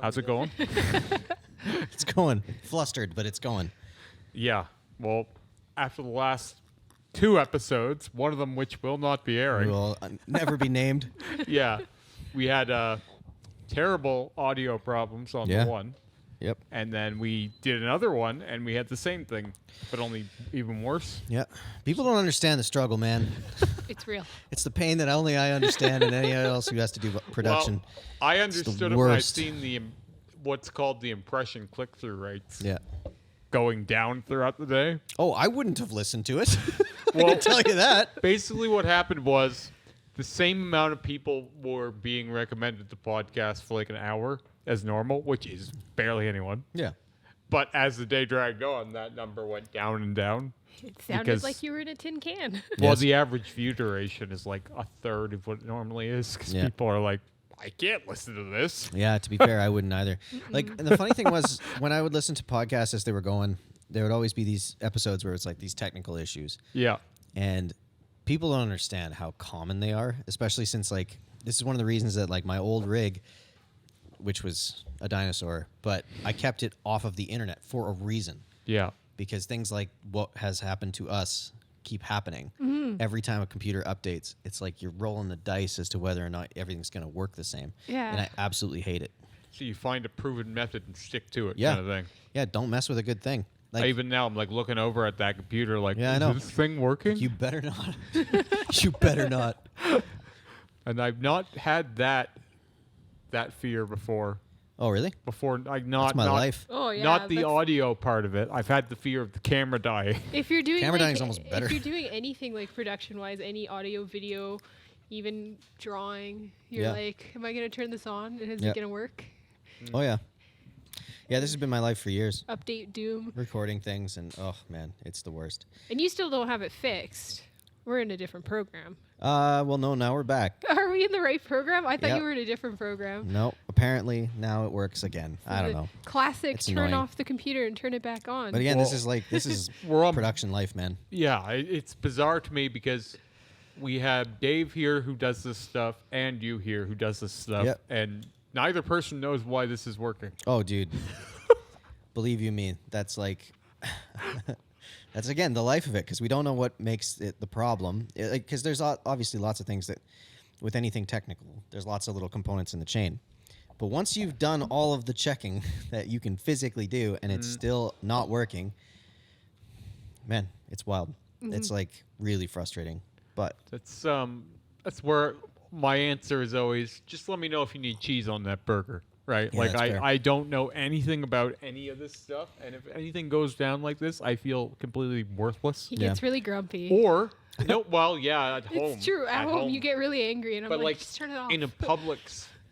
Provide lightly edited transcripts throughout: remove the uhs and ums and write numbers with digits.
How's it going? It's going. Flustered, but it's going. Yeah. Well, after the last 2 episodes, one of them which will not be airing. We will never be named. Yeah. We had terrible audio problems on the one. Yep. And then we did another one, and we had the same thing, but only even worse. Yep. People don't understand the struggle, man. It's real. It's the pain that only I understand and anyone else who has to do production. Well, I understood it when I seen the what's called the impression click-through rates going down throughout the day. Oh, I wouldn't have listened to it. Well, I can tell you that. Basically what happened was the same amount of people were being recommended the podcast for like an hour as normal, which is barely anyone. Yeah. But as the day dragged on, that number went down and down. It sounded like you were in a tin can. Well, the average view duration is like a third of what it normally is because people are like, I can't listen to this. Yeah, to be fair, I wouldn't either. Like, and the funny thing was, when I would listen to podcasts as they were going, there would always be these episodes where it's like these technical issues. Yeah. And people don't understand how common they are, especially since, like, this is one of the reasons that, like, my old rig, which was a dinosaur, but I kept it off of the internet for a reason. Yeah. Because things like what has happened to us keep happening. Every time a computer updates, it's like you're rolling the dice as to whether or not everything's going to work the same. Yeah. And I absolutely hate it. So you find a proven method and stick to it Yeah. kind of thing. Yeah, don't mess with a good thing. Like, Even now, I'm like looking over at that computer like, I know. is this thing working? you better not. You better not. And I've not had that fear before. Oh, really? Before, like That's my life. Oh yeah. Not the audio part of it. I've had the fear of the camera dying. If you're doing Camera like, dying's almost better. If you're doing anything like production-wise, any audio, video, even drawing, you're like, am I going to turn this on? And is it going to work? Oh, yeah. Yeah, this has been my life for years. Update Doom. Recording things, and oh, man, it's the worst. And you still don't have it fixed. We're in a different program. Well, no, now we're back. Are we in the right program? I thought Yep. you were in a different program. No, apparently now it works again. I don't The know. Classic It's turn annoying. off the computer and turn it back on. But again, Well, this is we're on- production life, man. Yeah, it's bizarre to me because we have Dave here who does this stuff and you here who does this stuff. Yep. And neither person knows why this is working. Oh, dude. Believe you me, that's like... That's, again, the life of it, because we don't know what makes it the problem. Because there's obviously lots of things that, with anything technical, there's lots of little components in the chain. But once you've done all of the checking that you can physically do and it's still not working, man, it's wild. It's, like, really frustrating. But That's where my answer is always, just let me know if you need cheese on that burger. Right? Yeah, like that's fair. I don't know anything about any of this stuff, and if anything goes down like this, I feel completely worthless. He gets really grumpy. Or no, well, yeah, at home. It's true. At home, you get really angry, and I'm But like, like just turn it off. in a public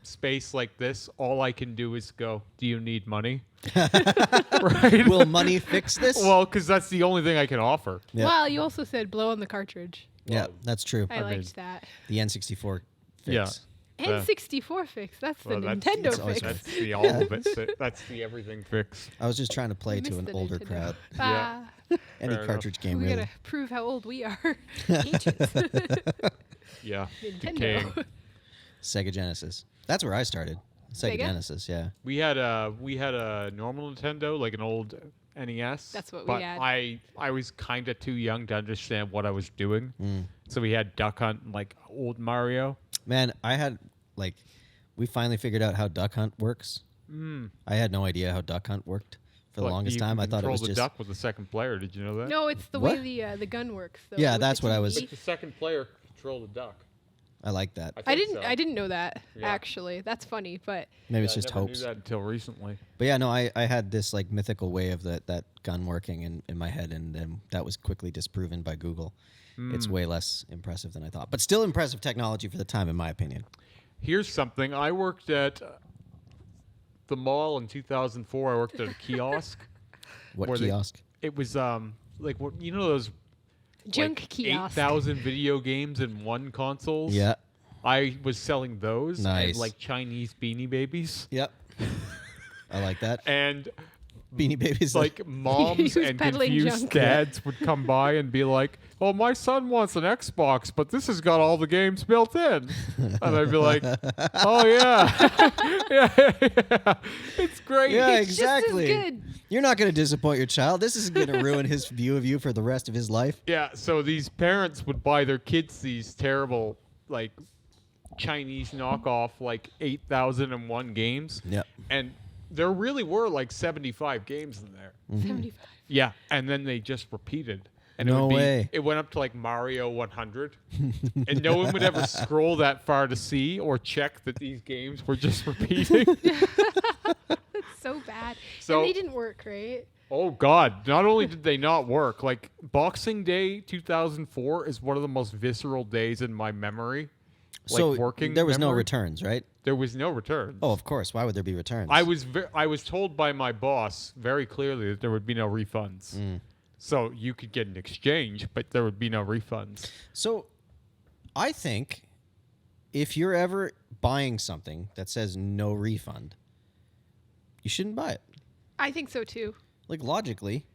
space like this, all I can do is go, "Do you need money?" right? Will money fix this? Well, because that's the only thing I can offer. Yeah. Well, you also said blow on the cartridge. Yeah, that's true. I liked that. The N64 fix. Yeah. N64 fix. That's the Nintendo it's always fix. right. That's the all of it. That's the everything fix. I was just trying to play to Missed an the older Nintendo. crowd. Ah, Any Fair cartridge game, we really. gotta prove how old we are. Ages. Yeah, Nintendo. decaying. Sega Genesis. That's where I started. Sega Sega? Genesis, yeah. We had a normal Nintendo, like an old NES. That's what we but had. I was kind of too young to understand what I was doing. So we had Duck Hunt and like old Mario. Man, we finally figured out how Duck Hunt works. I had no idea how Duck Hunt worked for the longest time. I thought it was the just... duck with the second player. Did you know that? No, it's the What? way the gun works. Though, Yeah, with that's the what I was- TV. Like the second player control the duck. I like that. I think didn't. so. I didn't know that Yeah. actually. That's funny, but Maybe it's I just never hopes. knew that until recently. But yeah, no, I had this like mythical way of that gun working in my head, and then that was quickly disproven by Google. It's way less impressive than I thought. But still impressive technology for the time, in my opinion. Here's something. I worked at the mall in 2004. I worked at a kiosk. What Where they- kiosk? It was like what you know those junk like kiosk. 8,000 video games in one console. Yeah. I was selling those and Nice. like Chinese Beanie Babies. Yep. I like that. And Beanie Babies. like He moms was and peddling confused junk. dads would come by and be like, "Oh, my son wants an Xbox, but this has got all the games built in." And I'd be like, "Oh yeah, yeah, it's great." Yeah, It's exactly. just as good. You're not going to disappoint your child. This isn't going to ruin his view of you for the rest of his life. Yeah, so these parents would buy their kids these terrible, like, Chinese knockoff, like 8,001 games. Yep. And there really were like 75 games in there. 75. Yeah, and then they just repeated. And No it would be, way. It went up to like Mario 100. And no one would ever scroll that far to see or check that these games were just repeating. It's so bad. So- And they didn't work, right? Oh God! Not only did they not work, like Boxing Day 2004 is one of the most visceral days in my memory. So working there was no memory. returns, right? There was no returns. Oh, of course. Why would there be returns? I was told by my boss very clearly that there would be no refunds. So you could get an exchange, but there would be no refunds. So I think if you're ever buying something that says no refund, you shouldn't buy it. I think so too. Like logically,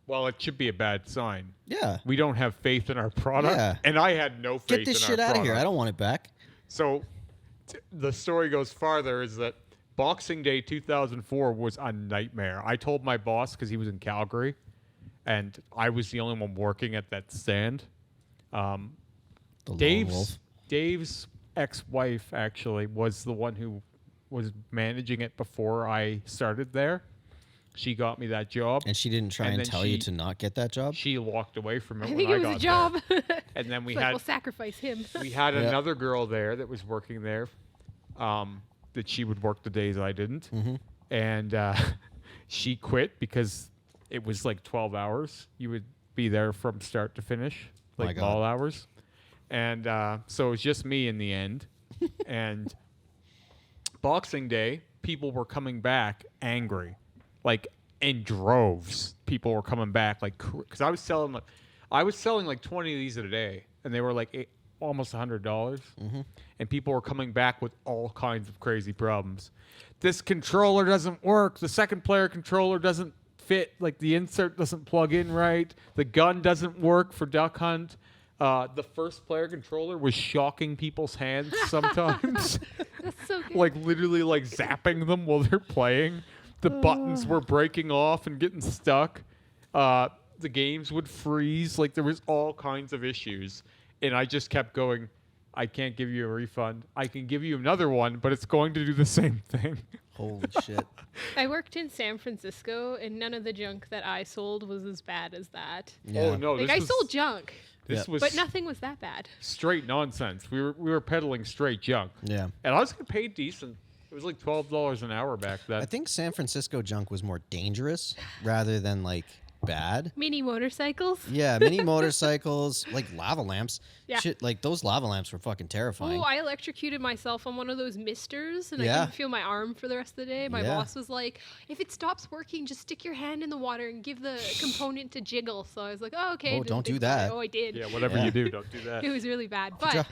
Well, it should be a bad sign. yeah. We don't have faith in our product, Yeah. and I had no faith Get this in shit our out of here. product. I don't want it back. So the story goes farther is that Boxing Day 2004 was a nightmare. I told my boss because he was in Calgary, and I was the only one working at that stand. The lone wolf. Dave's ex-wife actually was the one who was managing it before I started there. She got me that job. And she didn't try And and then tell you she- to not get that job? She walked away from it I when think I it was got a job. there. And then we It's like, had we'll sacrifice him. we had Yeah. another girl there that was working there, that she would work the days I didn't, and she quit because it was like 12 hours. You would be there from start to finish, My like God. all hours, and so it was just me in the end. And Boxing Day, people were coming back angry, like in droves. People were coming back like because I was selling like 20 of these a day, and they were like almost $100. And people were coming back with all kinds of crazy problems. This controller doesn't work. The second player controller doesn't fit. Like the insert doesn't plug in right. The gun doesn't work for Duck Hunt. The first player controller was shocking people's hands sometimes. That's so good. Like literally like zapping them while they're playing. The buttons were breaking off and getting stuck. The games would freeze. Like there was all kinds of issues. And I just kept going, I can't give you a refund. I can give you another one, but it's going to do the same thing. Holy shit. I worked in San Francisco, and none of the junk that I sold was as bad as that. Yeah. Oh no, Like this I was, sold junk, this Yeah. was but nothing was that bad. straight nonsense. We were peddling straight junk. Yeah. And I was getting paid decent. It was like $12 an hour back then. I think San Francisco junk was more dangerous rather than like bad. Mini motorcycles. Yeah, mini motorcycles, like lava lamps. Yeah. Shit, like those lava lamps were fucking terrifying. Oh, I electrocuted myself on one of those misters, and I Yeah. couldn't feel my arm for the rest of the day. My Yeah. boss was like, "If it stops working, just stick your hand in the water and give the component to jiggle." So I was like, "Oh, okay." Oh, didn't don't do think about it. that. Oh, I did. yeah, whatever Yeah. you do, don't do that. It was really bad, but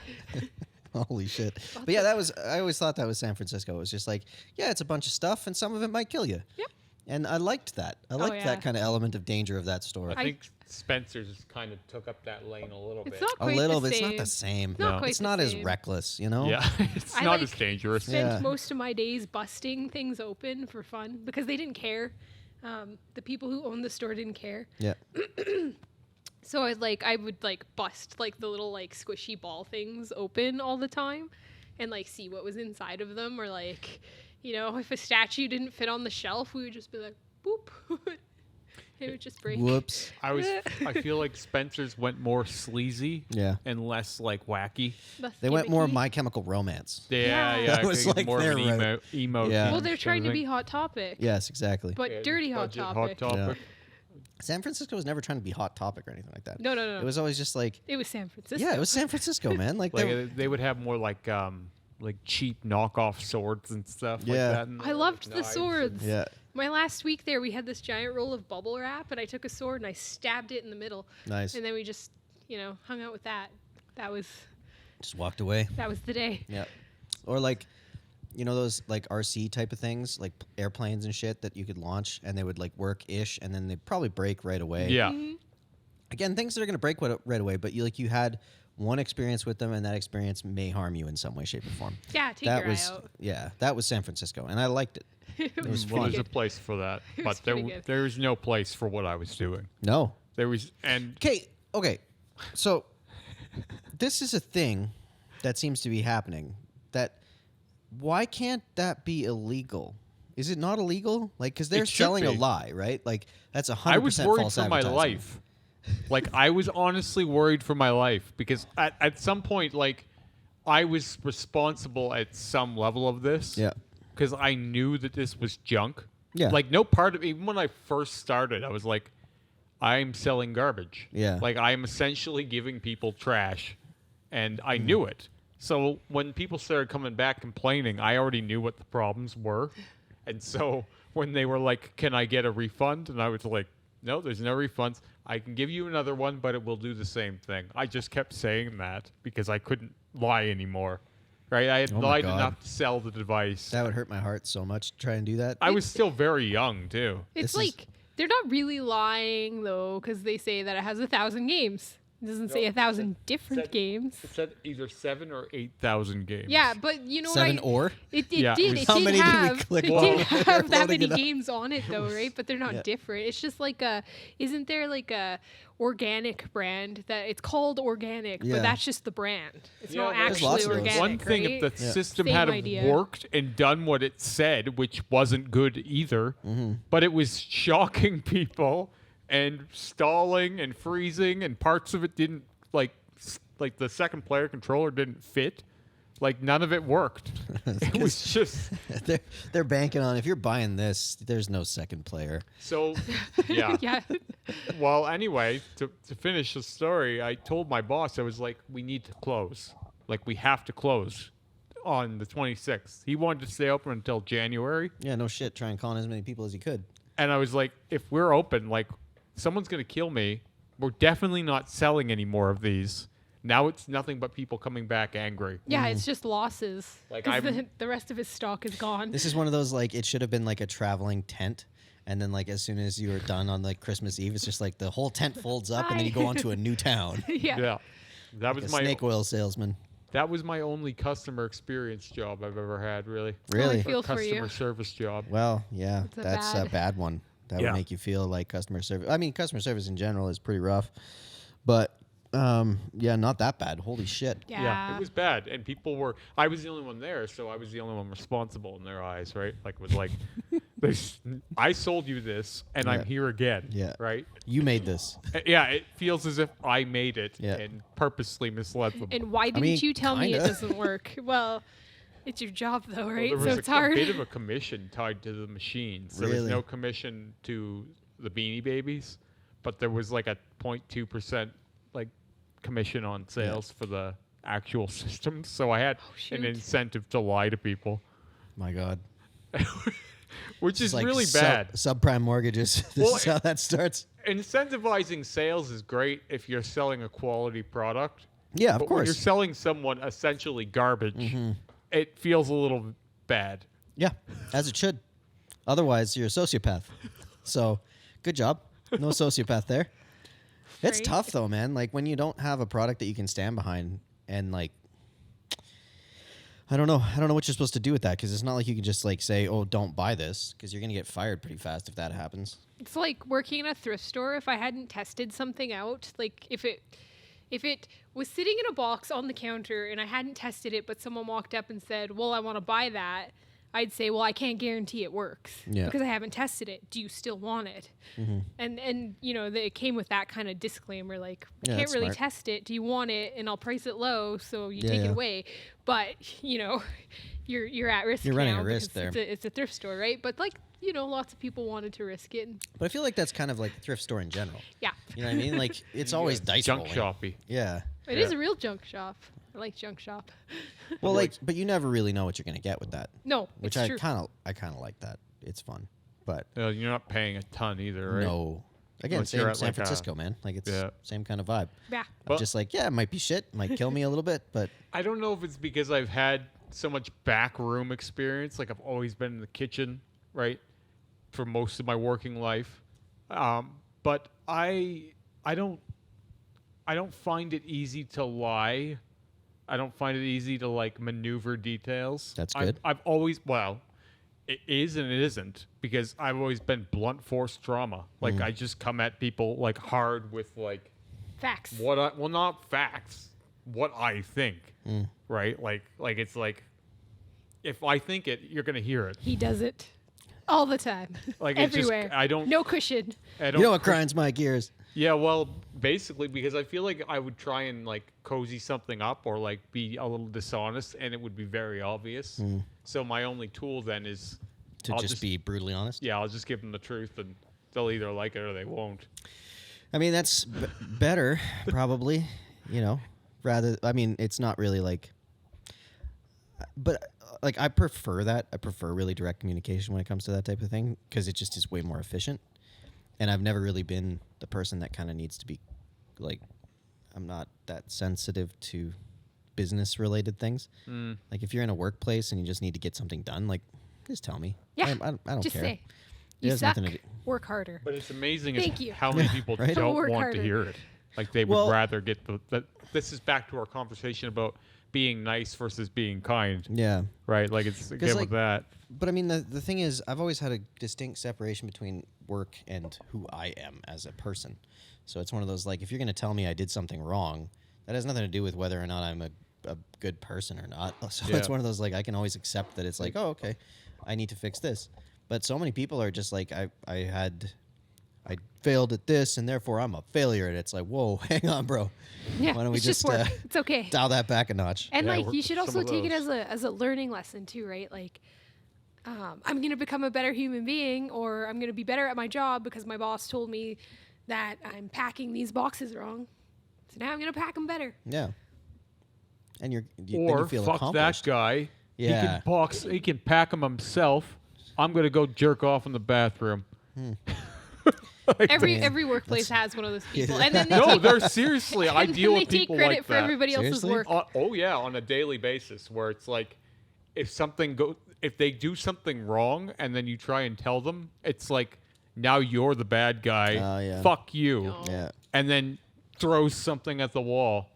Holy shit. But yeah, I always thought that was San Francisco. It was just like, yeah, it's a bunch of stuff and some of it might kill you. Yep. And I liked that. I liked yeah. that kind of element of danger of that store. I think Spencer's kind of took up that lane a little it's bit. not A quite little the bit. It's same. not the same. Not No. quite It's the not as same. reckless, you know? Yeah, it's I, not like, as dangerous. Spent Yeah. most of my days busting things open for fun because they didn't care. The people who owned the store didn't care. Yeah. So I would bust like the little like squishy ball things open all the time, and like see what was inside of them, or like, you know, if a statue didn't fit on the shelf, we would just be like, boop, it would just break. Whoops. I feel like Spencer's went more sleazy Yeah. and less like wacky. Less They went more gimmicky. My Chemical Romance. Yeah, Yeah. yeah. That was I think like more of an their emo. route. Yeah. Well, they're kind trying of to thing. be Hot Topic, Yes, exactly. but Yeah, dirty Hot budget Topic. Topic. San Francisco was never trying to be Hot Topic or anything like that. No, no, no. It was always just like, It was San Francisco. yeah, it was San Francisco, man. Like, Like they would have more like cheap knockoff swords and stuff Yeah. like that. and I loved the knives and- swords. yeah. My last week there, we had this giant roll of bubble wrap, and I took a sword and I stabbed it in the middle, Nice. and then we just, you know, hung out with that. That was Just walked away. the day. Yeah. Or like, You know those like RC type of things, like airplanes and shit that you could launch and they would like work-ish and then they'd probably break right away. Yeah. Again, things that are going to break right away, but you had one experience with them and that experience may harm you in some way, shape, or form. Yeah, take that your was eye out. Yeah, that was San Francisco and I liked it. It was Well, fun. there's a place for that, It but was pretty good. there was no place for what I was doing. No. There was, and Okay. So this is a thing that seems to be happening. Why can't that be illegal? Is it not illegal? Like, because they're It should selling a be. lie, right? Like, that's 100% I was worried false for my advertising. life. Like, I was honestly worried for my life because at some point, like, I was responsible at some level of this. Yeah. Because I knew that this was junk. Yeah. Like, no part of even when I first started, I was like, I'm selling garbage. Yeah. Like, I'm essentially giving people trash, and I knew it. So when people started coming back complaining, I already knew what the problems were. And so when they were like, can I get a refund? And I was like, no, there's no refunds. I can give you another one, but it will do the same thing. I just kept saying that because I couldn't lie anymore. Right? I had Oh my lied God. enough to sell the device. That would hurt my heart so much to try and do that. I was still very young, too. It's This is- like they're not really lying though, because they say that it has 1,000 games. It doesn't say 1,000 different games. It said either 7,000 or 8,000 games. Yeah, but you know Seven what? or? It Yeah, did. we- It How did many did we have. click It on did when we were have that loading many it up? games on it though, right? But they're not Yeah. different. It's just like a. Isn't there like a organic brand that it's called organic, Yeah. but that's just the brand. It's Yeah, not there's lots actually of those. organic. One thing, right? if the Yeah. system Same had idea. worked and done what it said, which wasn't good either, but it was shocking people and stalling and freezing, and parts of it didn't like the second player controller didn't fit. Like none of it worked. It was just they're banking on if you're buying this, there's no second player. so. Yeah. yeah. Well, anyway, to finish the story, I told my boss, I was like, we need to close. Like, we have to close on the 26th. He wanted to stay open until January. Yeah, no shit. Try and call in as many people as you could. And I was like, if we're open, like, someone's going to kill me. We're definitely not selling any more of these. Now it's nothing but people coming back angry. Yeah, it's just losses. Like, 'Cause I'm- the rest of his stock is gone. This is one of those like it should have been like a traveling tent, and then like as soon as you were done on like Christmas Eve, it's just like the whole tent folds up, and then you go on to a new town. yeah. Yeah. That Like was a my snake oil salesman. that was my only customer experience job I've ever had, really. Really? I feel for Customer you. service job. Well, yeah, It's a that's a bad- bad one. That Yeah. would make you feel like customer service. I mean, customer service in general is pretty rough, but yeah, not that bad. Holy shit. Yeah. It was bad, and people were. I was the only one there, so I was the only one responsible in their eyes, right? Like it was like, I sold you this, and Yeah. I'm here again, Yeah. right? You made this. Yeah, it feels as if I made it Yeah. and purposely misled them. And why didn't mean, you tell me it kinda. doesn't work? Well, it's your job though, Well, right? there So was it's a hard. bit of a commission tied to the machines. There was Really? no commission to the Beanie Babies, but there was like a 0.2% like commission on sales for the actual systems. So I had an shoot. incentive to lie to people, My God. which is It's like really bad. Subprime mortgages. This Well, is how that starts. Incentivizing sales is great if you're selling a quality product. Yeah, of But when you're course. selling someone essentially garbage, it feels a little bad. Yeah, as it should. Otherwise, you're a sociopath. So, good job. No sociopath there. It's Right. tough though, man. Like when you don't have a product that you can stand behind, and like, I don't know what you're supposed to do with that because it's not like you can just like say, "Oh, don't buy this," because you're gonna get fired pretty fast if that happens. It's like working in a thrift store. If I hadn't tested something out, like if it was sitting in a box on the counter and I hadn't tested it, but someone walked up and said, "Well, I want to buy that," I'd say, "Well, I can't guarantee it works Yeah. because I haven't tested it. Do you still want it?" And you know, it came with that kind of disclaimer, like, "I Yeah, can't that's really smart. test it. Do you want it? And I'll price it low, so you Yeah, take yeah. it away." But you know, you're at risk. You're running now a risk because there. It's a thrift store, right? But like, you know, lots of people wanted to risk it. And But I feel like that's kind of like a thrift store in general. yeah, You know what I mean? Like it's always dice Junk rolling. shoppy. Yeah. it Yeah. is a real junk shop. I like junk shop. Well, like- like, but you never really know what you're gonna get with that. No, Which it's I true. kind of like that. It's fun, but You're not paying a ton either, right? no. Again, Unless you're same at, San like, a- Francisco, man. Like it's Yeah. same kind of vibe. Yeah. I'm Well- just like, yeah, it might be shit, might kill me a little bit, but I don't know if it's because I've had so much back room experience. Like I've always been in the kitchen, right, for most of my working life. But I don't find it easy to lie. I don't find it easy to like maneuver details. That's good. I've always, well, it is and it isn't, because I've always been blunt force trauma. Like I just come at people like hard with like Facts. not facts, what I think, right? Like it's like if I think it, you're gonna hear it. He does it all the time. Like it's just, everywhere. I don't. No cushion. I don't You know what grinds my gears? Yeah, well, basically because I feel like I would try and like cozy something up or like be a little dishonest, and it would be very obvious. So my only tool then is To I'll just be brutally honest. Yeah, I'll just give them the truth, and they'll either like it or they won't. I mean, that's better, probably, you know, rather, I mean, it's not really like, but like, I prefer that. I prefer really direct communication when it comes to that type of thing, because it just is way more efficient. And I've never really been the person that kind of needs to be, like, I'm not that sensitive to business related things. Like, if you're in a workplace and you just need to get something done, like, just tell me. Yeah. I don't Just care. say, you has suck. nothing to do- Work harder. But it's amazing Thank you. how many people Right? don't Work want harder. to hear it. Like they would Well- rather get the. This is back to our conversation about being nice versus being kind, Yeah. right? Like it's again like, with that. But I mean, the thing is, I've always had a distinct separation between work and who I am as a person. So it's one of those, like, if you're going to tell me I did something wrong, that has nothing to do with whether or not I'm a good person or not. So Yeah. it's one of those, like, I can always accept that it's like, oh, okay, I need to fix this. But so many people are just like, I failed at this, and therefore I'm a failure. And it's like, whoa, hang on, bro. Yeah. Why don't we it's just just work. It's okay. dial that back a notch? And Yeah, like we're- you should some also of take it those. as a learning lesson too, right? Like, I'm gonna become a better human being, or I'm gonna be better at my job because my boss told me that I'm packing these boxes wrong. So now I'm gonna pack them better. Yeah. And then you Or feel fuck accomplished. that guy. Yeah. He can pack them himself. I'm gonna go jerk off in the bathroom. Like, Every workplace has one of those people, and then they no, take, they're seriously. I and deal then they with take people credit like for that. everybody else's Seriously? work. Oh yeah, on a daily basis, where it's like, if they do something wrong, and then you try and tell them, it's like now you're the bad guy. Oh, yeah. Fuck you. No. Yeah. And then throws something at the wall.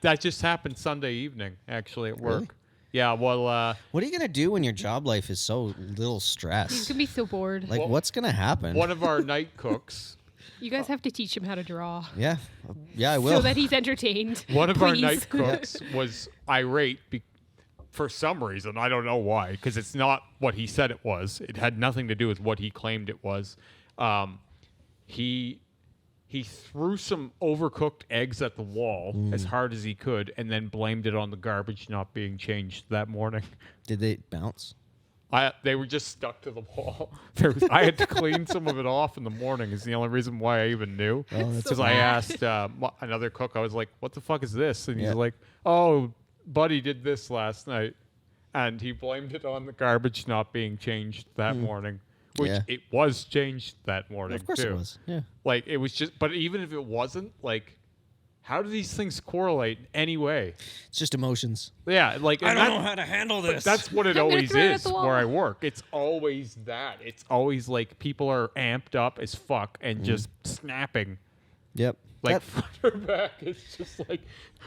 That just happened Sunday evening, actually, at work. Really? Yeah. Well, What are you gonna do when your job life is so little You stress? can be so bored. Like, Well, what's gonna happen? one of our night cooks. You guys have to teach him how to draw Yeah, I will. so that he's entertained. One of our Please. night cooks was irate for some reason. I don't know why, because it's not what he said it was. It had nothing to do with what he claimed it was. He threw some overcooked eggs at the wall as hard as he could, and then blamed it on the garbage not being changed that morning. Did they bounce? They were just stuck to the wall. I had to clean some of it off in the morning. Is the only reason why I even knew. Oh, that's Because so I bad. asked another cook. I was like, "What the fuck is this?" And he's Yeah. like, "Oh, buddy did this last night," and he blamed it on the garbage not being changed that morning, which Yeah. it was changed that morning. Of course too. it was. Yeah. Like it was just. But even if it wasn't, like, how do these things correlate in any way? It's just emotions. Yeah, like and that- how to handle but that's what it I'm gonna always throw it at is the wall. where I work. It's always that. It's always like people are amped up as fuck and just snapping. Yep. Like That- front or back. It's just like,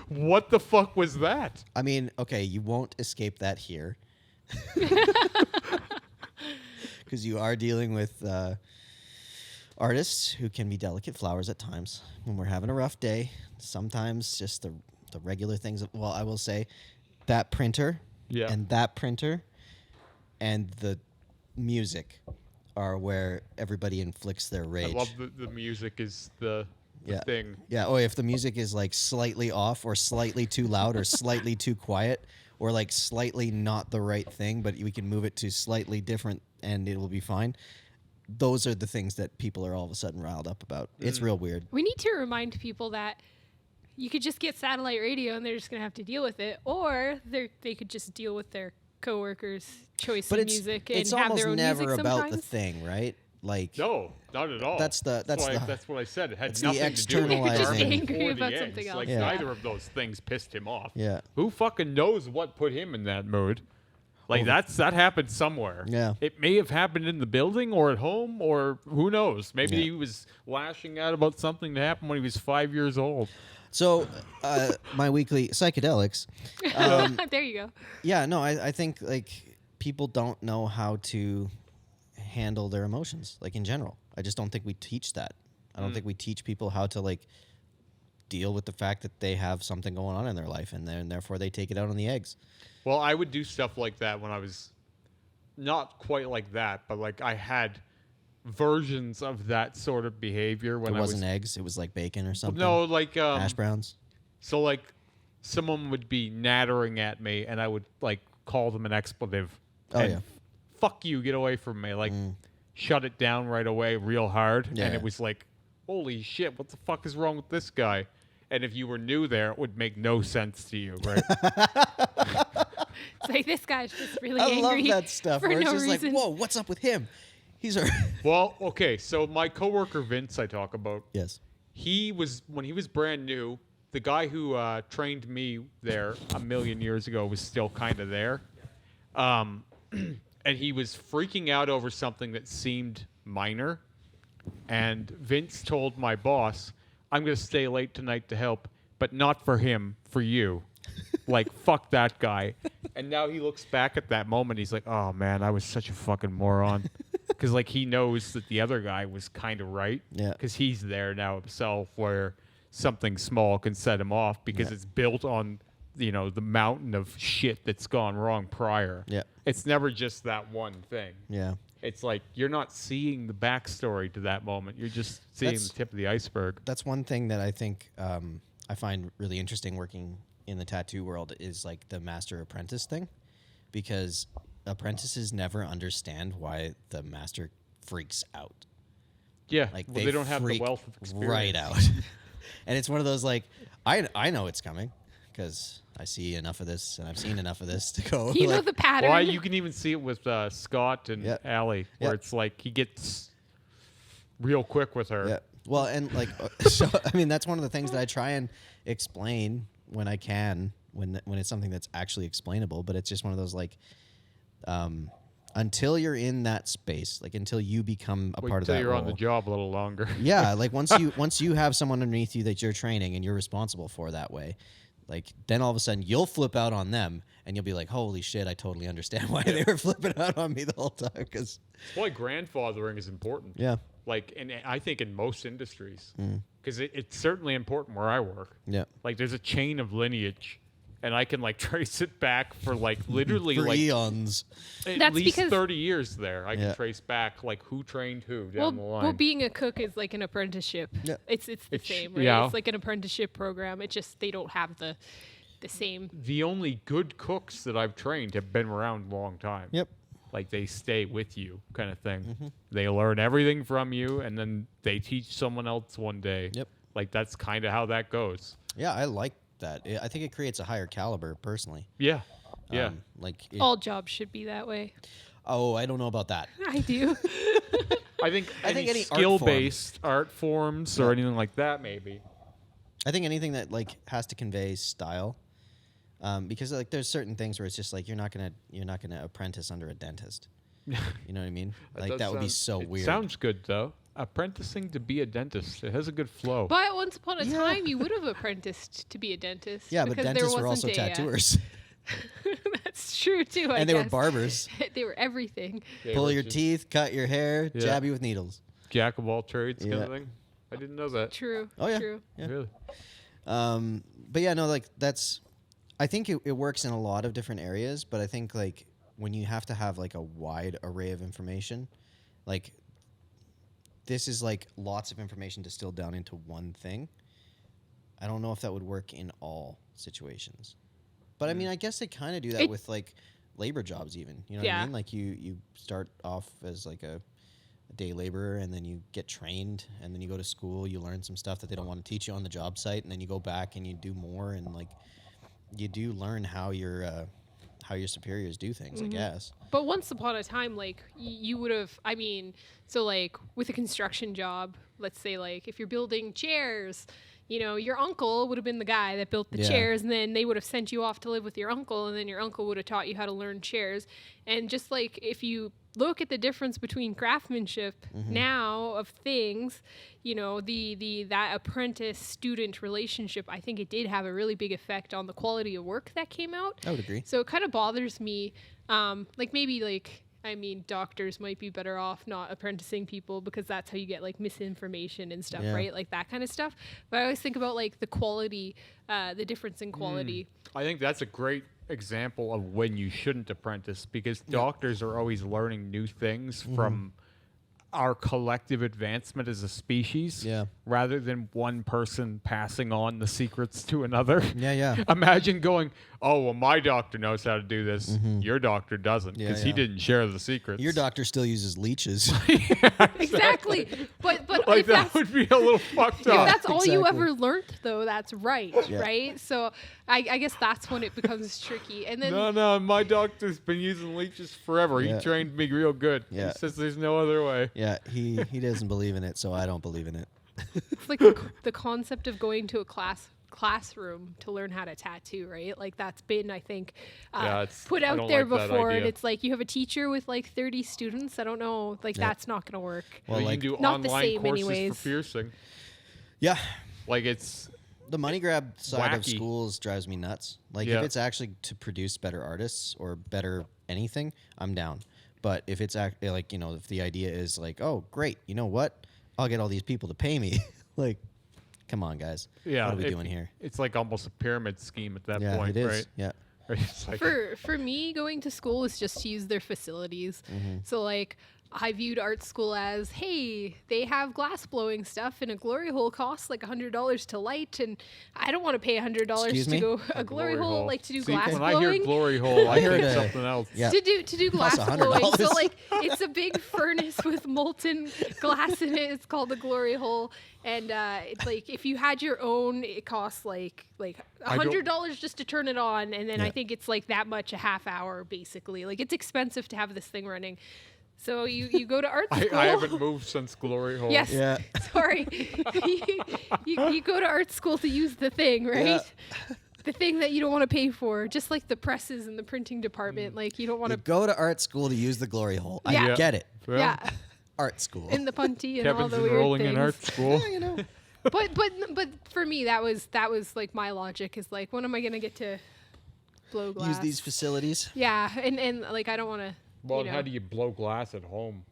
what the fuck was that? I mean, okay, you won't escape that here. Because you are dealing with artists who can be delicate flowers at times. When we're having a rough day, sometimes just the regular things. Well, I will say that printer Yeah. and that printer and the music are where everybody inflicts their I rage. love the music is the Yeah. thing. Yeah, or if the music is like slightly off or slightly too loud or slightly too quiet or like slightly not the right thing, but we can move it to slightly different and it will be fine. Those are the things that people are all of a sudden riled up about. It's real weird. We need to remind people that you could just get satellite radio and they're just going to have to deal with it, or they could just deal with their coworkers' choice But in it's music and it's have almost their own never music about the sometimes. thing, right? like No, not at all. That's what I said. It had that's the nothing to do with the externalizing. Just garment angry or the about eggs. something else. Like Yeah. neither of those things pissed him off. Yeah. Who fucking knows what put him in that mood? Like that happened somewhere. Yeah. It may have happened in the building or at home or who knows. Maybe Yeah. he was lashing out about something that happened when he was 5 years old. So, my weekly psychedelics. There you go. Yeah, no, I think like people don't know how to handle their emotions, like in general. I just don't think we teach that. I don't think we teach people how to like deal with the fact that they have something going on in their life, and then therefore they take it out on the eggs. Well, I would do stuff like that when I was not quite like that, but like I had versions of that sort of behavior when It I wasn't was eggs; it was like bacon or something. no, like hash browns. so like someone would be nattering at me and I would like call them an expletive. Oh, and yeah. Fuck you, get away from me. Like shut it down right away real hard. Yeah. And it was like, holy shit, what the fuck is wrong with this guy? And if you were new there, it would make no sense to you, right? It's like this guy's just really I angry love that stuff. for Where it's no just reason. like, whoa, what's up with him? He's a Well, okay, so my coworker Vince I talk about, yes. he was when he was brand new, the guy who trained me there a million years ago was still kind of there. And he was freaking out over something that seemed minor. And Vince told my boss, I'm going to stay late tonight to help, but not for him, for you. Like, fuck that guy. And now he looks back at that moment. He's like, oh, man, I was such a fucking moron. Because, like, he knows that the other guy was kind of right. Yeah. Because he's there now himself where something small can set him off because Yeah. it's built on, you know, the mountain of shit that's gone wrong prior. Yeah. It's never just that one thing. Yeah. It's like you're not seeing the backstory to that moment. You're just seeing That's- the tip of the iceberg. That's one thing that I think I find really interesting working in the tattoo world is like the master apprentice thing, because apprentices never understand why the master freaks out. Yeah, Like well, they don't have the freak wealth of experience. right out. And it's one of those like I know it's coming because I see enough of this and I've seen enough of this to go. You know like, the pattern. Well, you can even see it with Scott and Yeah. Allie, where Yeah. it's like he gets real quick with her. yeah. Well, and like so I mean that's one of the things that I try and explain when I can when it's something that's actually explainable, but it's just one of those like until you're in that space, like until you become a Wait part of till that you're role. on the job a little longer. Yeah, like once you have someone underneath you that you're training and you're responsible for that way, like then all of a sudden you'll flip out on them and you'll be like, holy shit, I totally understand why they were flipping out on me the whole time. Because That's why grandfathering is important. yeah, Like, and I think in most industries, because it's certainly important where I work. yeah, Like, there's a chain of lineage, and I can like trace it back for like literally for like eons. at That's least because- 30 years there. I Yeah. can trace back like who trained who well, down the line. well, being a cook is like an apprenticeship. Yeah. It's the It's- same, right? yeah. It's like an apprenticeship program. It just they don't have the same. The only good cooks that I've trained have been around a long time. Yep. Like they stay with you, kind of thing. Mm-hmm. They learn everything from you, and then they teach someone else one day. Yep. Like that's kind of how that goes. Yeah, I like that. I think it creates a higher caliber personally. Yeah. Yeah. Like All jobs should be that way. oh, I don't know about that. I do. I think I think any art form. skill-based art forms or anything like that, maybe. I think anything that like has to convey style, because like there's certain things where it's just like you're not gonna apprentice under a dentist. You know what I mean? Like does that would be sound- so it weird. Sounds good though. Apprenticing to be a dentist. It has a good flow. But once upon a Yeah. time, you would have apprenticed to be a dentist. yeah, but because there dentists were also wasn't a, tattooers, That's true too. I and they were guess. barbers. They were everything. They Pull were your just teeth, cut your hair, Yeah. jab you with needles. Jack of all trades kind Yeah. of thing. I didn't know that. True. Oh, yeah. True. Yeah. Really? But yeah, no, like that's. I think it works in a lot of different areas, but I think like when you have to have like a wide array of information, like this is like lots of information distilled down into one thing. I don't know if that would work in all situations, but I mean, I guess they kind of do that It- with like labor jobs, even. You know what I Yeah. mean? Like you start off as like a day laborer, and then you get trained, and then you go to school, you learn some stuff that they don't want to teach you on the job site, and then you go back and you do more, and like you do learn how how your superiors do things, I guess. But once upon a time, like you would have, I mean, so like with a construction job, let's say like if you're building chairs, you know, your uncle would have been the guy that built the chairs, and then they would have sent you off to live with your uncle, and then your uncle would have taught you how to learn chairs. And just like if you look at the difference between craftsmanship now of things, you know, that apprentice student relationship, I think it did have a really big effect on the quality of work that came out. I would agree. So it kind of bothers me, like maybe like, I mean, doctors might be better off not apprenticing people because that's how you get like misinformation and stuff, right? Like that kind of stuff. But I always think about like the quality, the difference in quality. I think that's a great example of when you shouldn't apprentice, because doctors are always learning new things from our collective advancement as a species, rather than one person passing on the secrets to another. Imagine going, oh, well, my doctor knows how to do this. Your doctor doesn't, because he didn't share the secrets. Your doctor still uses leeches. Exactly. But like, if that would be a little fucked up. if that's all you ever learned, though, that's right, right? So I guess that's when it becomes tricky. And then No, my doctor's been using leeches forever. He trained me real good. He says there's no other way. Yeah, he doesn't believe in it, so I don't believe in it. it's like the concept of going to a classroom to learn how to tattoo, right? Like that's been, I think, put I out don't there like that before, and idea. it's like you have a teacher with like 30 students. I don't know, like that's not gonna work. Well, you like- can do Not the online same courses anyways. for piercing. Yeah, Like it's the money grab side of Wacky. schools drives me nuts. Like Yeah. if it's actually to produce better artists or better anything, I'm down. But if it's like, you know, if the idea is like, oh, great, you know what? I'll get all these people to pay me. Like, come on, guys. yeah. What are we doing here? It's like almost a pyramid scheme at that Yeah, point, it is. right? Yeah. It's like, For me, going to school is just to use their facilities. Mm-hmm. So like I viewed art school as, hey, they have glass blowing stuff, and a glory hole costs like $100 to light, and I don't want to pay $100 Excuse to me? go a glory hole, like to do See, glass when blowing. I hear glory hole, I heard think a- something else. Yeah. to do glass $100. blowing. So like it's a big furnace with molten glass in it. It's called the glory hole, and it's like if you had your own, it costs like $100 just to turn it on, and then I think it's like that much a half hour basically. Like it's expensive to have this thing running. So you go to art school. I haven't moved since glory hole. Yes. Yeah. Sorry. you go to art school to use the thing, right? Yeah. The thing that you don't want to pay for, just like the presses in the printing department. Like you don't want You to. go to art school to use the glory hole. I Yeah. get it. Well, Yeah. Art school. In the punty and all Kevin's the weird enrolling things. in art school. Yeah, you know. But for me, that was like my logic is like, when am I gonna get to blow glass? Use these facilities. Yeah, and like I don't want to. Well, you know. how do you blow glass at home?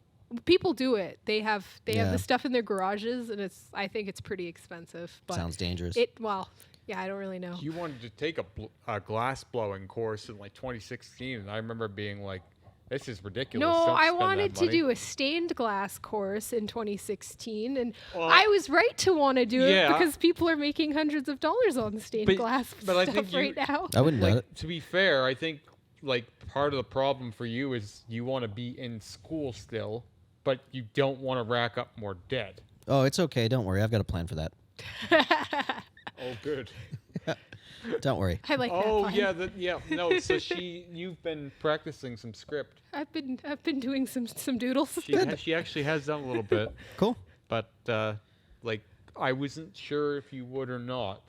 People do it. They have Yeah. the stuff in their garages, and I think it's pretty expensive. But Sounds dangerous. yeah, I don't really know. You wanted to take a glass blowing course in like 2016, and I remember being like, "This is ridiculous." No, Don't I spend wanted that to money." do a stained glass course in 2016, and Well, I was right to want to do yeah. it because people are making hundreds of dollars on stained But- glass but I stuff think you- right now. I wouldn't doubt Like, it. to be fair, I think like part of the problem for you is you want to be in school still, but you don't want to rack up more debt. Oh, it's okay. Don't worry. I've got a plan for that. Oh, good. Don't worry. I like that. Oh plan. yeah, no. So you've been practicing some script. I've been doing some doodles. She actually has done a little bit, Cool. but like I wasn't sure if you would or not.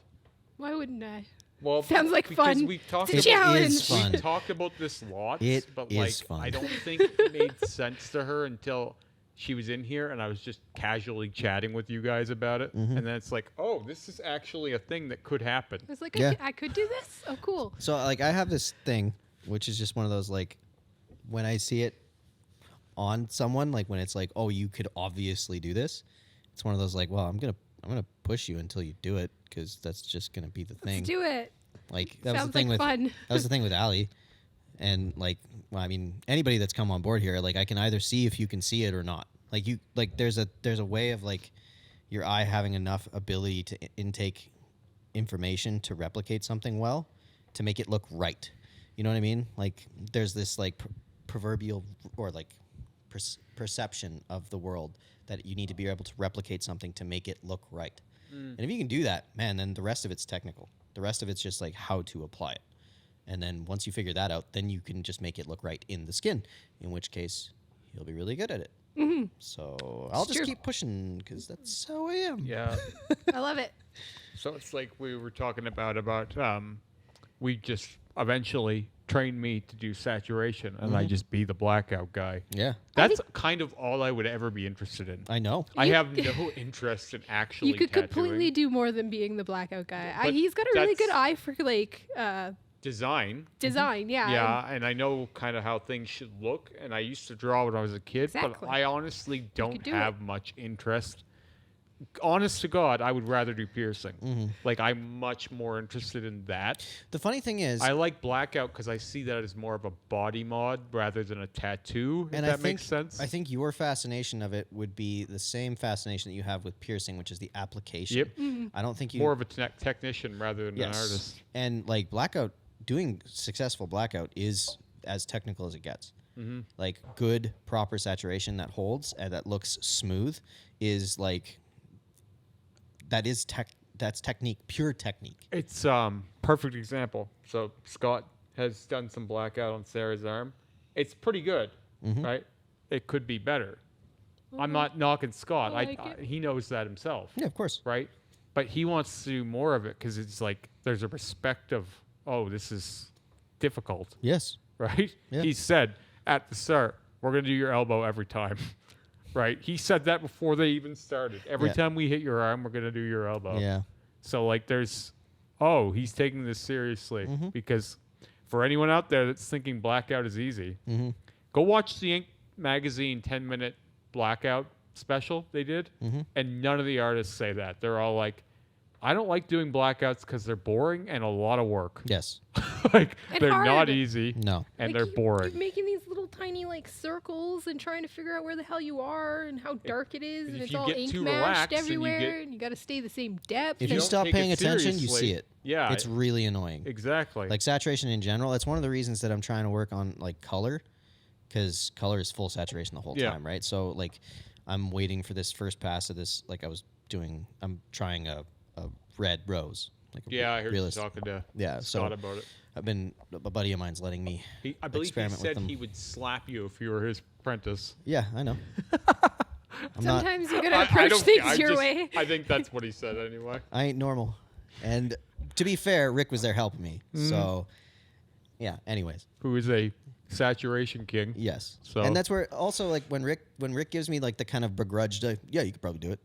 Why wouldn't I? Well, Sounds like because fun. We've talked It's a about challenge. is fun. We've talked about this lots, It but is like fun. I don't think it made sense to her until she was in here and I was just casually chatting with you guys about it, Mm-hmm. and then it's like, oh, this is actually a thing that could happen. I was like, Yeah. I could do this. Oh, cool. So like I have this thing, which is just one of those like when I see it on someone, like when it's like, oh, you could obviously do this. It's one of those like, well, I'm gonna push you until you do it because that's just gonna be the thing. Let's do it. Like that was the Sounds thing like with fun. that was the thing with Ali, and like, well, I mean, anybody that's come on board here, like I can either see if you can see it or not. Like you, like there's a way of like your eye having enough ability to intake information to replicate something well, to make it look right. You know what I mean? Like there's this like proverbial or like perception of the world that you need to be able to replicate something to make it look right. And if you can do that, man, then the rest of it's technical. The rest of it's just like how to apply it. And then once you figure that out, then you can just make it look right in the skin, in which case you'll be really good at it. Mm-hmm. So I'll just true. keep pushing because that's how I am. Yeah. I love it. So it's like we were talking about we just eventually trained me to do saturation, and I just be the blackout guy. Yeah, That's kind of all I would ever be interested in. I know. I have no interest in actually You could tattooing. completely do more than being the blackout guy. But He's got a really good that's- eye for like Design. design. Yeah. Yeah, and I know kind of how things should look, and I used to draw when I was a kid, Exactly. but I honestly don't do have much interest. Honest to God, I would rather do piercing. Like, I'm much more interested in that. The funny thing is, I like blackout because I see that as more of a body mod rather than a tattoo, if and that I think, makes sense. I think your fascination of it would be the same fascination that you have with piercing, which is the application. Yep. I don't think you More of a technician rather than an yes. artist. And like blackout, doing successful blackout is as technical as it gets. Like good proper saturation that holds and that looks smooth is like that's technique, pure technique. It's perfect example. So Scott has done some blackout on Sarah's arm. It's pretty good, right? It could be better. I'm not knocking Scott. I like it. He knows that himself, Yeah, of course. right? But he wants to do more of it because it's like there's a respect of, oh, this is difficult, Yes. right? Yeah. He said at the start, we're going to do your elbow every time, right? He said that before they even started. Every Yeah. time we hit your arm, we're going to do your elbow. Yeah. So like he's taking this seriously Mm-hmm. because for anyone out there that's thinking blackout is easy, Mm-hmm. go watch the Ink magazine 10-minute blackout special they did, Mm-hmm. and none of the artists say that. They're all like, I don't like doing blackouts because they're boring and a lot of work. Yes. Like And they're hard. not easy No. and Like, they're boring. You're making these little tiny like circles and trying to figure out where the hell you are and how dark it is, and if it's you all get ink too mashed relaxed and you everywhere, get- and you got to stay the same depth. If you you don't stop take it paying attention, you seriously, see it. yeah, It's really annoying. exactly. Like saturation in general, that's one of the reasons that I'm trying to work on like color, because color is full saturation the whole Yeah. time, right? So like, I'm waiting for this first pass of this. Like I'm trying a red rose. Like a yeah, I heard realist. you talking to Yeah, Scott so about it. a buddy of mine's letting me. I believe he experiment with said them. he would slap you if you were his apprentice. Yeah, I know. I'm not. Sometimes you gotta approach things your way. I think that's what he said anyway. I ain't normal. And to be fair, Rick was there helping me. Mm-hmm. So, yeah. Anyways, Who is a saturation king? yes. So- And that's where also like when Rick gives me like the kind of begrudged, yeah, you could probably do it.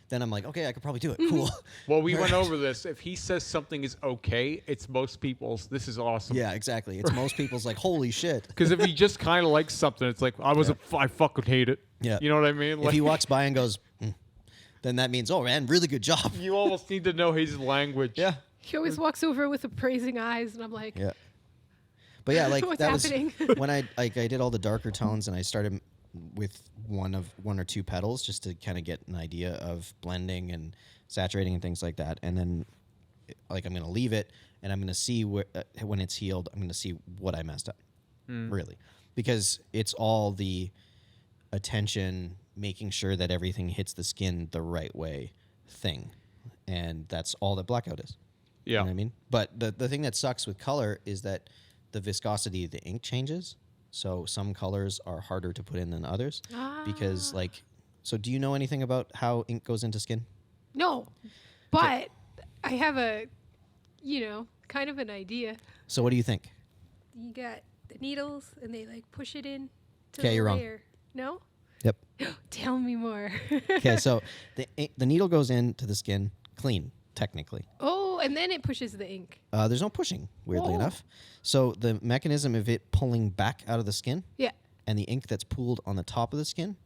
Then I'm like, okay, I could probably do it. Cool. Well, we went over this. If he says something is okay, it's most people's. This is awesome. Yeah, exactly. It's most people's like, holy shit. Because if he just kind of likes something, it's like I fucking hate it. Yeah. You know what I mean? If he walks by and goes, then that means, oh man, really good job. you almost need to know his language. Yeah. He always walks over with appraising eyes, and I'm like, Yeah. But yeah, like What's that happening? was when I did all the darker tones and I started with one or two petals just to kind of get an idea of blending and saturating and things like that. And then like I'm going to leave it and I'm going to see when it's healed, I'm going to see what I messed up. Really. Because it's all the attention, making sure that everything hits the skin the right way thing. And that's all that blackout is. You Yeah. know what I mean? But the thing that sucks with color is that the viscosity of the ink changes. So some colors are harder to put in than others because like, so do you know anything about how ink goes into skin? no, but I have a, kind of an idea. So what do you think? You got the needles, and they like push it in to 'Kay, the you're wrong. layer. No? Yep. Tell me more. Okay, so the needle goes into the skin clean, technically. Oh, and then it pushes the ink. There's no pushing, weirdly Oh. enough. So the mechanism of it pulling back out of the skin Yeah. and the ink that's pooled on the top of the skin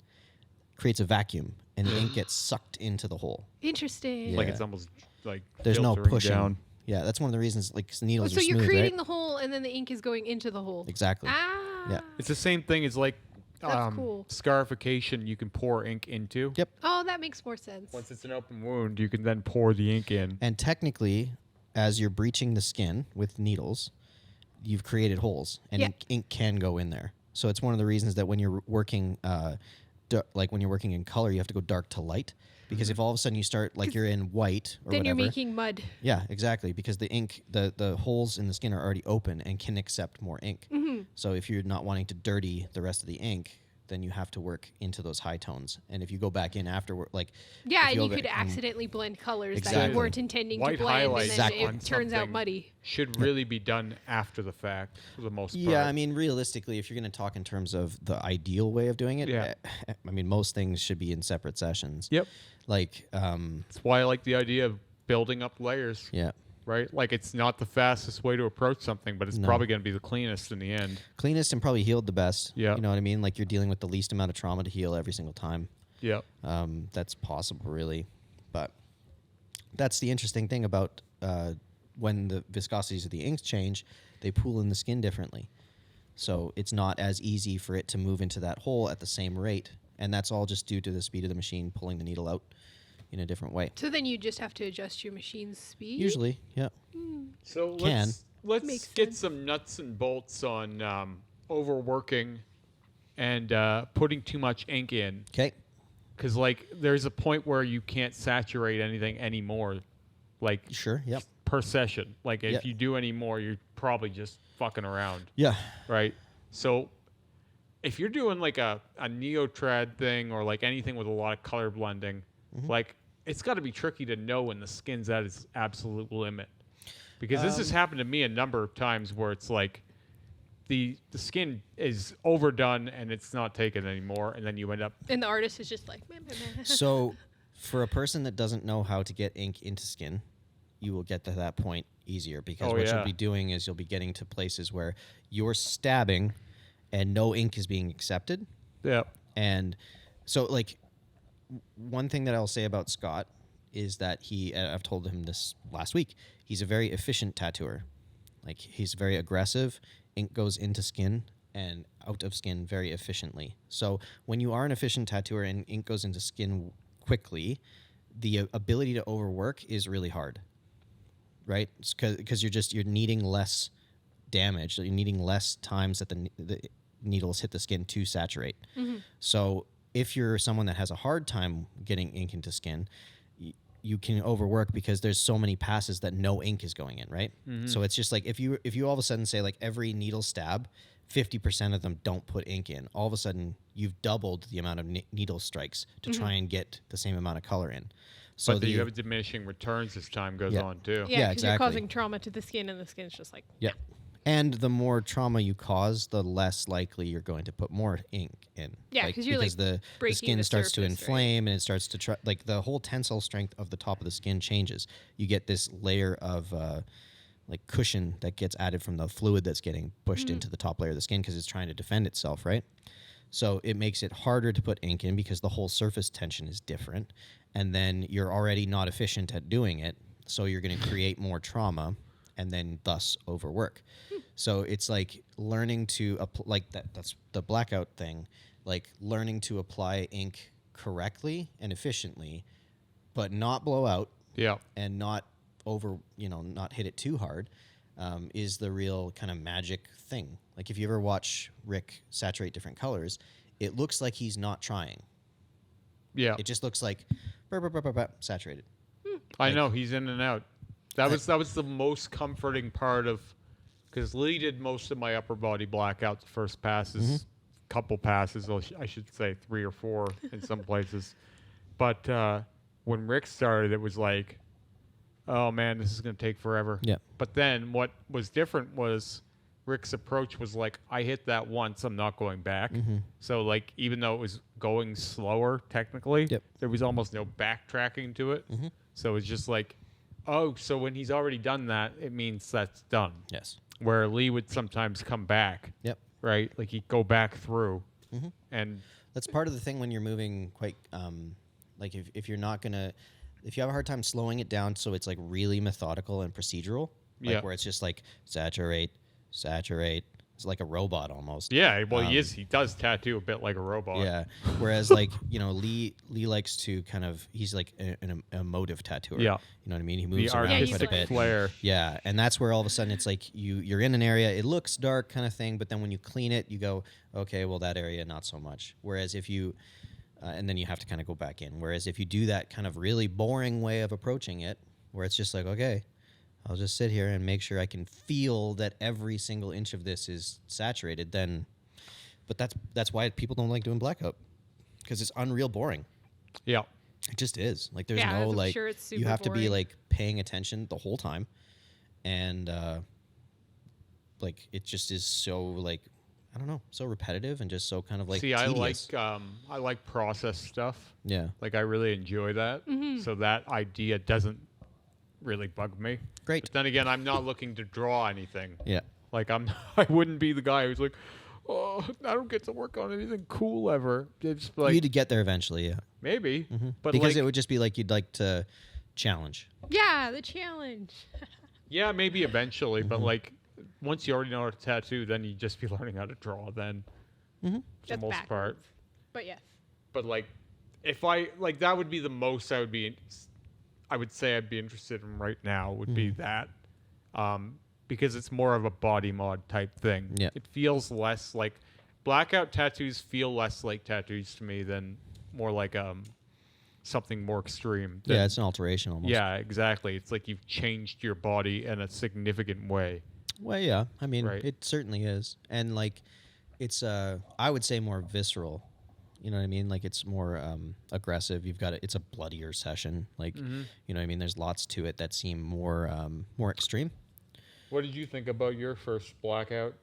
creates a vacuum, and the ink gets sucked into the hole. Interesting. Like Yeah. it's almost like There's no filtering pushing. down. Yeah, that's one of the reasons like Oh, needles so are you're smooth, creating right? the hole, and then the ink is going into the hole. Exactly. Ah. Yeah. It's the same thing as like That's cool. scarification. You can pour ink into. Yep. Oh, that makes more sense. Once it's an open wound, you can then pour the ink in. And technically, as you're breaching the skin with needles, you've created holes, and Yeah. ink can go in there. So it's one of the reasons that when you're working like when you're working in color, you have to go dark to light. Because if all of a sudden you start like you're in white or then whatever, you're making mud. yeah, exactly. Because the ink, the holes in the skin are already open and can accept more ink. So if you're not wanting to dirty the rest of the ink, then you have to work into those high tones. And if you go back in afterward, like Yeah, if and you go could back- accidentally blend colors that Exactly. you weren't intending White to blend, and highlights then on it turns out something muddy. should really be done after the fact for the most part. Yeah, I mean, realistically, if you're going to talk in terms of the ideal way of doing it, Yeah. I mean, most things should be in separate sessions. Yep. Like, That's why I like the idea of building up layers. yeah, Right? Like it's not the fastest way to approach something, but it's No. probably going to be the cleanest in the end. cleanest and probably healed the best. Yeah. You know what I mean? Like you're dealing with the least amount of trauma to heal every single time. Yep. That's possible, really. But that's the interesting thing about when the viscosities of the inks change, they pool in the skin differently. So it's not as easy for it to move into that hole at the same rate. And that's all just due to the speed of the machine pulling the needle out in a different way. So then you just have to adjust your machine's speed. Usually, yeah. So Can. let's Makes get sense. some nuts and bolts on overworking and putting too much ink in. Okay. Because like there's a point where you can't saturate anything anymore, like Sure. Yep. per session. Like if Yep. you do any more, you're probably just fucking around, Yeah. right? So if you're doing like a neotrad thing or like anything with a lot of color blending, like it's got to be tricky to know when the skin's at its absolute limit. Because this has happened to me a number of times where it's like the skin is overdone and it's not taken anymore, and then you end up And the artist is just like, meh, meh, meh. So, for a person that doesn't know how to get ink into skin, you will get to that point easier because Oh, what yeah. you'll be doing is you'll be getting to places where you're stabbing and no ink is being accepted. yeah. And so, like, one thing that I'll say about Scott is that I've told him this last week, he's a very efficient tattooer. Like, he's very aggressive. Ink goes into skin and out of skin very efficiently. So when you are an efficient tattooer and ink goes into skin quickly, the ability to overwork is really hard, right? Because you're needing less damage. You're needing less times that the needles hit the skin to saturate. So if you're someone that has a hard time getting ink into skin, you can overwork because there's so many passes that no ink is going in, right? So it's just like if you all of a sudden say like every needle stab, 50% of them don't put ink in. All of a sudden, you've doubled the amount of needle strikes to try and get the same amount of color in. So But then you have diminishing returns as time goes Yeah. on too. Yeah, Yeah, because you're exactly. causing trauma to the skin, and the skin's just like, yeah. And the more trauma you cause, the less likely you're going to put more ink in. Yeah, 'cause you're, like, because the breaking skin the starts to surface, right? inflame and it starts to like the whole tensile strength of the top of the skin changes. You get this layer of like cushion that gets added from the fluid that's getting pushed into the top layer of the skin because it's trying to defend itself, right? So it makes it harder to put ink in because the whole surface tension is different, and then you're already not efficient at doing it, so you're going to create more trauma and then thus overwork. So it's like learning to like that's the blackout thing, like learning to apply ink correctly and efficiently, but not blow out Yeah. and not not hit it too hard, is the real kind of magic thing. Like if you ever watch Rick saturate different colors, it looks like he's not trying. Yeah. It just looks like saturated. I know he's in and out. That was the most comforting part of, because Lee did most of my upper body blackout the first passes, couple passes, I should say 3 or 4 in some places. But when Rick started, it was like, oh man, this is going to take forever. Yeah. But then what was different was Rick's approach was like, I hit that once, I'm not going back. So like, even though it was going slower technically, Yep. there was almost no backtracking to it. So it's just like, oh, so when he's already done that, it means that's done. Yes. Where Lee would sometimes come back, Yep. right? Like he'd go back through. And That's part of the thing when you're moving quite, like if you're not gonna, if you have a hard time slowing it down so it's like really methodical and procedural, like Yeah. where it's just like saturate, it's like a robot almost. yeah, well, he does tattoo a bit like a robot. Yeah. Whereas like, Lee likes to kind of, he's like an emotive tattooer. Yeah. You know what I mean? He The moves around he's quite a artistic bit. flair. Yeah, and that's where all of a sudden it's like you're in an area, it looks dark kind of thing, but then when you clean it, you go, okay, well that area not so much. Whereas if you and then you have to kind of go back in. Whereas if you do that kind of really boring way of approaching it, where it's just like, okay, I'll just sit here and make sure I can feel that every single inch of this is saturated, then, but that's why people don't like doing blackout, because it's unreal boring. Yeah. It just is. Like, there's Yeah, no, I'm like, sure it's you super have to be, boring. like, paying attention the whole time. And, like, it just is so, like, I don't know, so repetitive and just so kind of, like, See, tedious. I like process stuff. Yeah. Like, I really enjoy that. So that idea doesn't really bug me. Great. But then again, I'm not looking to draw anything. Yeah. Like, I wouldn't be the guy who's like, oh, I don't get to work on anything cool ever. It's You like, need to get there eventually, yeah. maybe. But Because like, it would just be like you'd like to challenge. Yeah, the challenge. yeah, maybe eventually. But like, once you already know how to tattoo, then you just be learning how to draw then. For the That's most part. backwards. But yes. But like, if I like, that would be the most I would say I'd be interested in right now would be that, because it's more of a body mod type thing. Yeah. It feels less like blackout tattoos feel less like tattoos to me than more like something more extreme. Yeah, it's an alteration almost. Yeah, exactly. It's like you've changed your body in a significant way. Well, yeah. I mean, Right. it certainly is. And, like, it's, I would say more visceral. You know what I mean? Like, it's more aggressive. It's a bloodier session. Like, you know what I mean? There's lots to it that seem more extreme. What did you think about your first blackout?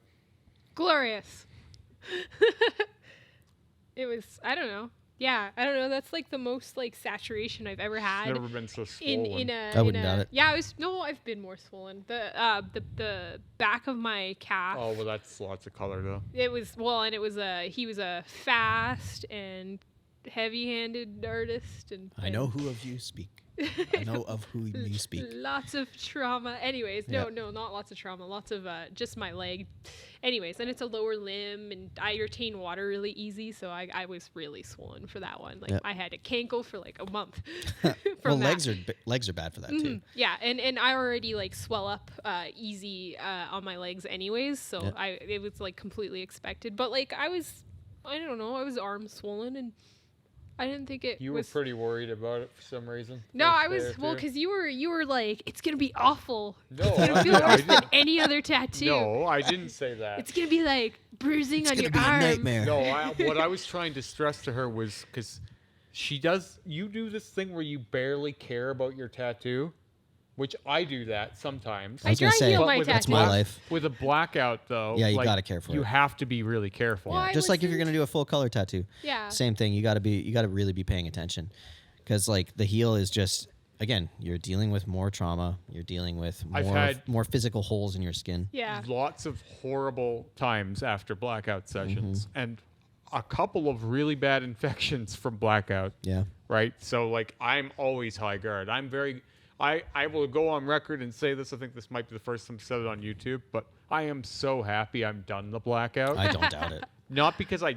Glorious. It was, I don't know. Yeah, I don't know. That's like the most like saturation I've ever had. Never been so swollen. I wouldn't doubt it. Yeah, I've been more swollen. The back of my calf. Oh, well, that's lots of color though. It was and it was he was a fast and heavy-handed artist, and I know who of you speak. I know of who you speak. Lots of trauma. Anyways, no, not lots of trauma. Lots of just my leg. Anyways, and it's a lower limb, and I retain water really easy, so I was really swollen for that one. Like, Yep. I had a cankle for like a month. Well, from that. legs are bad for that too. Yeah, and I already like swell up easy on my legs anyways, so Yeah. it was like completely expected. But like I don't know, I was arm swollen, and I didn't think it You was. were pretty worried about it for some reason. No, first I day was or well two. because you were like, it's gonna be awful. No, It's gonna feel worse than any other tattoo. No, I didn't say that. It's gonna be like bruising It's on gonna your be arm. a nightmare. No, what I was trying to stress to her was because you do this thing where you barely care about your tattoo, which I do that sometimes. I was gonna dry say, heal But my with a that's tattoo. my black- life. With a blackout, though, Yeah, you like, gotta care for You it. have to be really careful. Well, I Just like if you're wasn't- gonna do a full color tattoo. Yeah. Same thing. You gotta really be paying attention, because like the heel is just, again, you're dealing with more trauma. You're dealing with I've more had- more physical holes in your skin. Yeah. Lots of horrible times after blackout sessions, and a couple of really bad infections from blackout. Yeah. Right? So like I'm always high guard. I will go on record and say this. I think this might be the first time I've said it on YouTube, but I am so happy I'm done the blackout. I don't doubt it. Not because I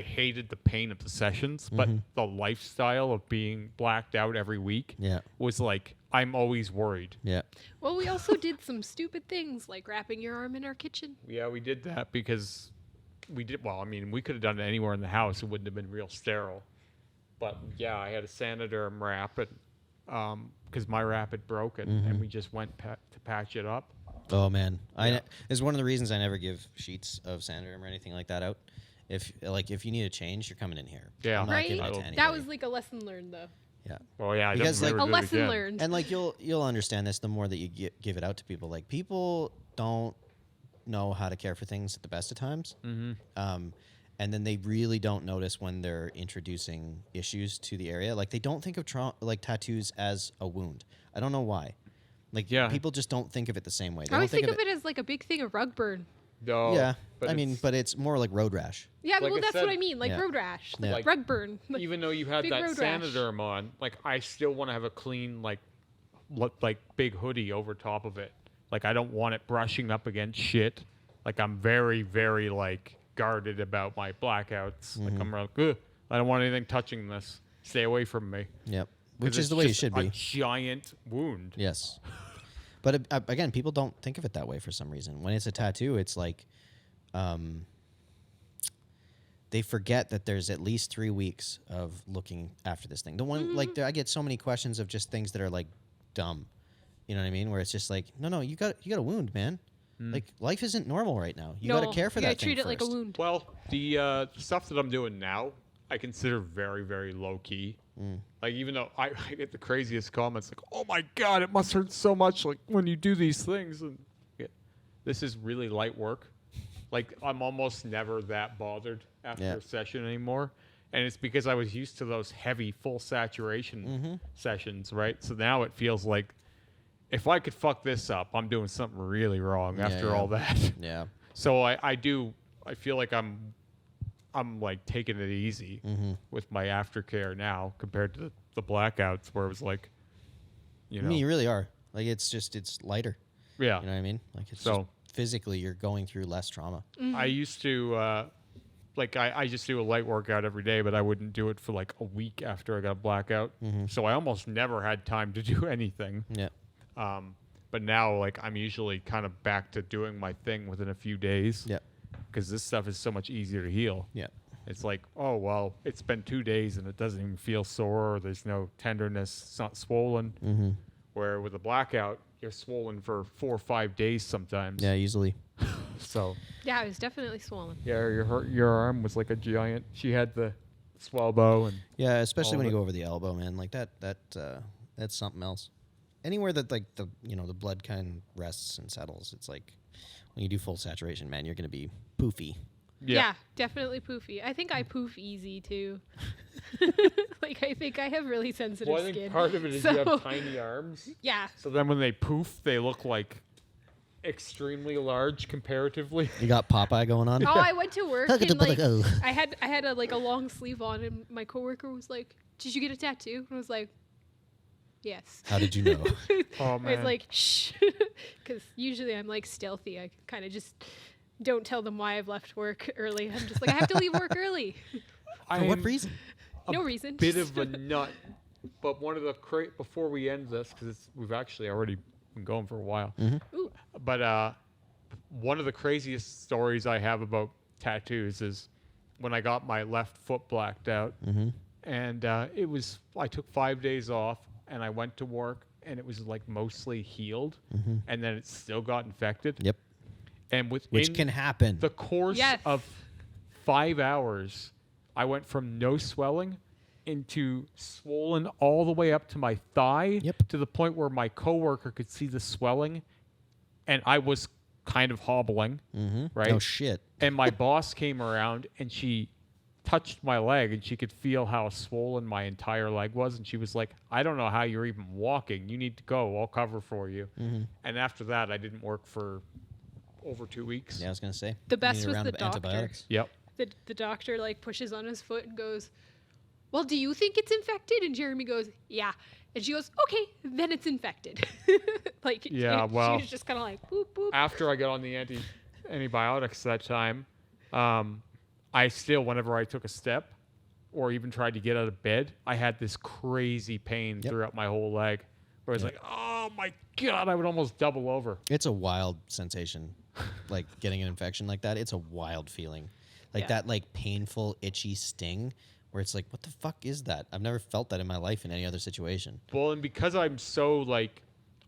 hated the pain of the sessions, but the lifestyle of being blacked out every week Yeah. was like I'm always worried. Yeah. Well, we also did some stupid things like wrapping your arm in our kitchen. Yeah, we did that because we did. Well, I mean, we could have done it anywhere in the house. It wouldn't have been real sterile. But yeah, I had a Saniderm wrap it because my wrap had broken, and we just went to patch it up. Oh man, Yeah. it's one of the reasons I never give sheets of Saniderm or anything like that out. If you need a change, you're coming in here. Yeah. I'm not Right? giving it to That anybody. That was like a lesson learned, though. yeah. Well, yeah, I Because, definitely like- never A do it lesson again. learned. And like you'll understand this the more that you give it out to people. Like, people don't know how to care for things at the best of times. And then they really don't notice when they're introducing issues to the area. Like, they don't think of like tattoos as a wound. I don't know why. Like, Yeah. people just don't think of it the same way. They I don't always think of it as like a big thing of rug burn. No, Yeah, but I mean, it's- but it's more like road rash. Yeah, Like well, I that's said- what I mean, like Yeah. road rash, Yeah. like rug burn. Like, even though you had big that road rash. Saniderm on, like I still want to have a clean, like big hoodie over top of it. Like I don't want it brushing up against shit. Like I'm very, very like guarded about my blackouts. Like I'm like, ugh, I don't want anything touching this. Stay away from me. Yep. 'Cause Which is it's the way it just should a be. giant wound. Yes. But again, people don't think of it that way for some reason. When it's a tattoo, it's like, they forget that there's at least 3 weeks of looking after this thing. The one like I get so many questions of just things that are like dumb. You know what I mean? Where it's just like, no, you got a wound, man. Like life isn't normal right now. You got to care for that thing treat it like a first. wound. Well, the stuff that I'm doing now, I consider very, very low key. Like even though I get the craziest comments, like, "Oh my god, it must hurt so much!" Like when you do these things, and this is really light work. Like I'm almost never that bothered after a session anymore, and it's because I was used to those heavy, full saturation sessions, right? So now it feels like if I could fuck this up, I'm doing something really wrong after all that. Yeah. So I feel like I'm like taking it easy with my aftercare now compared to the blackouts where it was like, you know. I mean, you really are. Like it's lighter. Yeah. You know what I mean? Like it's So- just physically you're going through less trauma. I used to, like, I just do a light workout every day, but I wouldn't do it for like a week after I got a blackout. So I almost never had time to do anything. Yeah. But now, like, I'm usually kind of back to doing my thing within a few days. Yeah. Because this stuff is so much easier to heal. Yeah. It's like, oh, well, it's been 2 days and it doesn't even feel sore. Or there's no tenderness. It's not swollen. Where with a blackout, you're swollen for 4 or 5 days sometimes. Yeah, easily. So. Yeah, it was definitely swollen. Yeah, your arm was like a giant. She had the swelbo and. Yeah, especially all when of you it. go over the elbow, man. Like that's something else. Anywhere that like the blood kind rests and settles, it's like when you do full saturation, man, you're gonna be poofy. Yeah, definitely poofy. I think I poof easy too. Like I think I have really sensitive Well, I think skin. part of it is so, you have tiny arms. Yeah. So then when they poof, they look like extremely large comparatively. You got Popeye going on. Oh, I went to work Look at and the like oh. I had a like a long sleeve on, and my coworker was like, "Did you get a tattoo?" And I was like, "Yes." How did you know? Oh I was man. like, "Shh," because usually I'm like stealthy. I kind of just don't tell them why I've left work early. I'm just like, I have to leave work early. For what reason? No reason. Bit of a nut. But one of the before we end this, because we've actually already been going for a while. Ooh. But one of the craziest stories I have about tattoos is when I got my left foot blacked out, and I took 5 days off, and I went to work, and it was like mostly healed, and then it still got infected. Yep. And within Which can happen. the course Yes. of 5 hours, I went from no swelling into swollen all the way up to my thigh, Yep. to the point where my coworker could see the swelling, and I was kind of hobbling, right? Oh shit. And my boss came around, and she touched my leg, and she could feel how swollen my entire leg was, and she was like, "I don't know how you're even walking. You need to go. I'll cover for you." And after that, I didn't work for over 2 weeks. Yeah, I was gonna say. The You best need was a round the of doctor. antibiotics. Yep. The doctor like pushes on his foot and goes, "Well, do you think it's infected?" And Jeremy goes, "Yeah." And she goes, "Okay, then it's infected." Like, Yeah, well, she was just kind of like, boop, boop. After I got on the antibiotics that time, I still, whenever I took a step or even tried to get out of bed, I had this crazy pain throughout my whole leg. Where I was like, "Oh my god!" I would almost double over. It's a wild sensation, like getting an infection like that. It's a wild feeling, like Yeah. that, like painful, itchy sting, where it's like, what the fuck is that? I've never felt that in my life in any other situation. Well, and because I'm so like,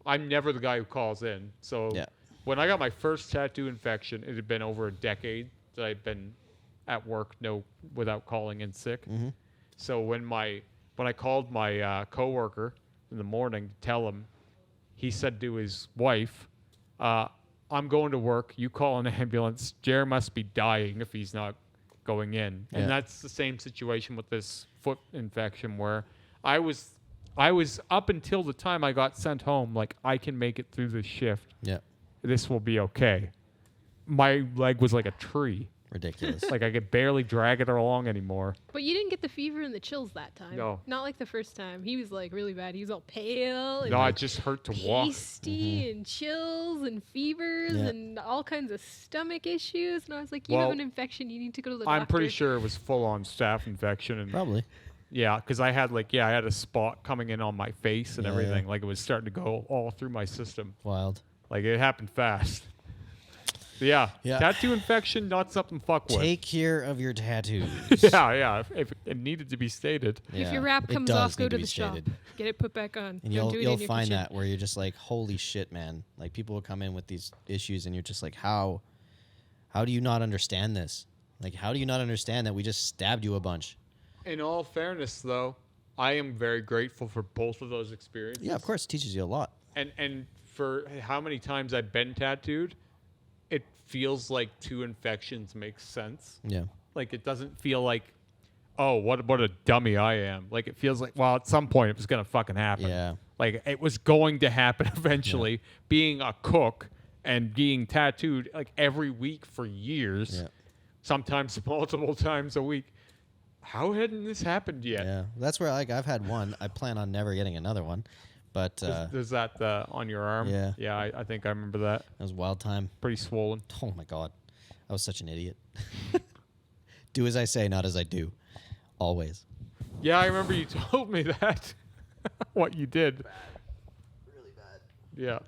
I'm never the guy who calls in. So Yeah. when I got my first tattoo infection, it had been over a decade that I'd been at work without calling in sick. So when I called my coworker in the morning to tell him, he said to his wife, "I'm going to work. You call an ambulance. Jer must be dying if he's not going in." Yeah. And that's the same situation with this foot infection where I was up until the time I got sent home, like, I can make it through this shift. Yeah, This will be okay. My leg was like a tree. ridiculous. Like I could barely drag it along anymore. But you didn't get the fever and the chills that time. No. Not like the first time. He was like really bad. He was all pale and No, like it just hurt to walk. pasty and chills and fevers Yeah. and all kinds of stomach issues. And I was like, you Well, have an infection. You need to go to the doctor. I'm pretty sure it was full on staph infection and Probably. yeah, because I had I had a spot coming in on my face and Yeah, everything. yeah. Like it was starting to go all through my system. Wild. Like it happened fast. Yeah. Yeah. Tattoo infection, not something to fuck with. Take care of your tattoos. Yeah. If it needed to be stated. If your Yeah, wrap it comes does off, go need to be the shop. stated. Get it put back on. And Don't do it you'll in your find kitchen. that where you're just like, holy shit, man. Like people will come in with these issues and you're just like, how do you not understand this? Like, how do you not understand that we just stabbed you a bunch? In all fairness, though, I am very grateful for both of those experiences. Yeah, of course, it teaches you a lot. And for how many times I've been tattooed, it feels like 2 infections makes sense. Yeah. Like it doesn't feel like, oh, what a dummy I am. Like it feels like, well, at some point it was gonna fucking happen. Yeah. Like it was going to happen eventually. Being a cook and being tattooed like every week for years, Yeah. sometimes multiple times a week. How hadn't this happened yet? Yeah. That's where like I've had one. I plan on never getting another one. But There's that on your arm. Yeah. Yeah, I think I remember that. it was a wild time. Pretty swollen. Oh my god. I was such an idiot. Do as I say, not as I do. Always. Yeah, I remember you told me that. What you did. Really bad. Yeah.